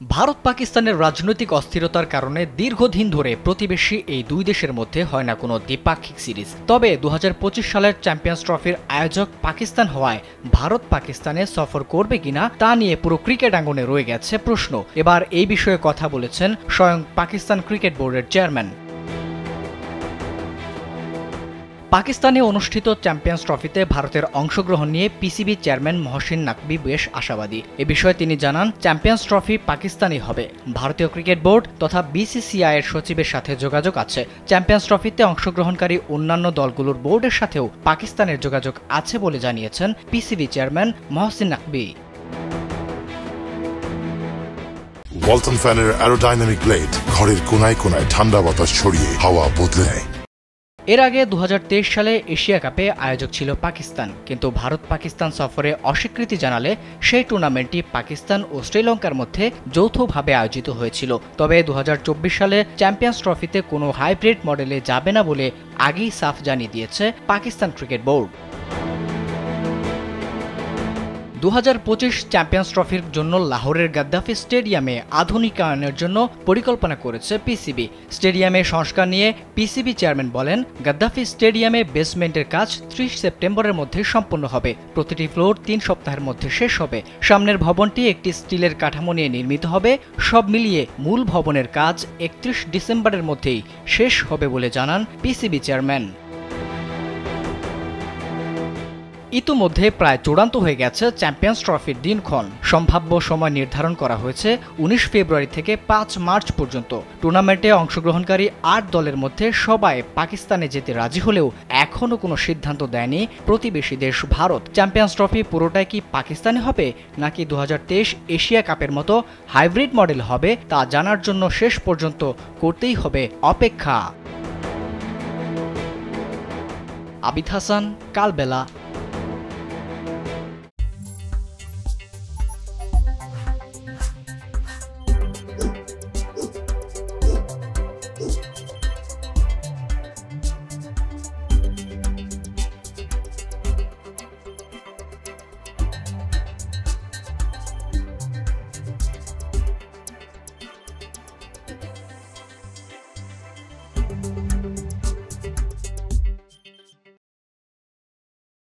ভারত পাকিস্তানের রাজনৈতিক অস্থিরতার কারণে দীর্ঘদিন ধরে প্রতিবেশী এই দুই দেশের মধ্যে হয় না কোনো দ্বিপাক্ষিক সিরিজ। তবে ২০২৫ সালের চ্যাম্পিয়ন্স ট্রফির আয়োজক পাকিস্তান হওয়ায় ভারত পাকিস্তানে সফর করবে কিনা তা নিয়ে পুরো ক্রিকেট আঙ্গনে রয়ে গেছে প্রশ্ন। এবার এই বিষয়ে কথা বলেছেন স্বয়ং পাকিস্তান ক্রিকেট বোর্ডের চেয়ারম্যান। পাকিস্তানে অনুষ্ঠিত চ্যাম্পিয়ন্স ট্রফিতে ভারতের অংশগ্রহণ নিয়ে পিসিবি চেয়ারম্যান মহসিন নাকভি বেশ আশাবাদী। এ বিষয়ে তিনি জানান, চ্যাম্পিয়ন্স ট্রফি পাকিস্তানই হবে। ভারতীয় ক্রিকেট বোর্ড তথা বিসিসিআই এর সচিবের সাথে যোগাযোগ আছে। চ্যাম্পিয়ন্স ট্রফিতে অংশগ্রহণকারী অন্যান্য দলগুলোর বোর্ডের সাথেও পাকিস্তানের যোগাযোগ আছে বলে জানিয়েছেন পিসিবি চেয়ারম্যান মহসিন নাকভি। ওয়ালটন ফ্যানের অ্যারোডাইনামিক ব্লেড ঘরের কোনায় কোনায় ঠান্ডা বাতাস ছড়িয়ে হাওয়া বদলে নেয়। এর আগে ২০২৩ সালে এশিয়া কাপে আয়োজক ছিল পাকিস্তান, কিন্তু ভারত পাকিস্তান সফরে অস্বীকৃতি জানালে সেই টুর্নামেন্টটি পাকিস্তান ও শ্রীলঙ্কার মধ্যে যৌথভাবে আয়োজিত হয়েছিল। তবে ২০২৪ সালে চ্যাম্পিয়ন্স ট্রফিতে কোনো হাইব্রিড মডেলে যাবে না বলে আগেই সাফ জানিয়ে দিয়েছে পাকিস্তান ক্রিকেট বোর্ড। ২০২৫ চ্যাম্পিয়ন্স ট্রফির জন্য লাহোরের গাদ্দাফি স্টেডিয়ামে আধুনিকায়নের জন্য পরিকল্পনা করেছে পিসিবি। স্টেডিয়ামে সংস্কার নিয়ে পিসিবি চেয়ারম্যান বলেন, গাদ্দাফি স্টেডিয়ামে বেসমেন্টের কাজ ৩০ সেপ্টেম্বরের মধ্যে সম্পন্ন হবে। প্রতিটি ফ্লোর ৩ সপ্তাহের মধ্যে শেষ হবে। সামনের ভবনটি একটি স্টিলের কাঠামো নিয়ে নির্মিত হবে। সব মিলিয়ে মূল ভবনের কাজ ৩১ ডিসেম্বরের মধ্যেই শেষ হবে বলে জানান পিসিবি চেয়ারম্যান। ইতিমধ্যে প্রায় চূড়ান্ত হয়ে গেছে চ্যাম্পিয়ন্স ট্রফির দিনক্ষণ। সম্ভাব্য সময় নির্ধারণ করা হয়েছে ১৯ ফেব্রুয়ারি থেকে ৫ মার্চ পর্যন্ত। টুর্নামেন্টে অংশগ্রহণকারী ৮ দলের মধ্যে সবাই পাকিস্তানে যেতে রাজি হলেও এখনও কোনো সিদ্ধান্ত দেয়নি প্রতিবেশী দেশ ভারত। চ্যাম্পিয়ন্স ট্রফি পুরোটাই কি পাকিস্তানে হবে নাকি ২০২৩ এশিয়া কাপের মতো হাইব্রিড মডেল হবে তা জানার জন্য শেষ পর্যন্ত করতেই হবে অপেক্ষা। আবিদ হাসান, কালবেলা।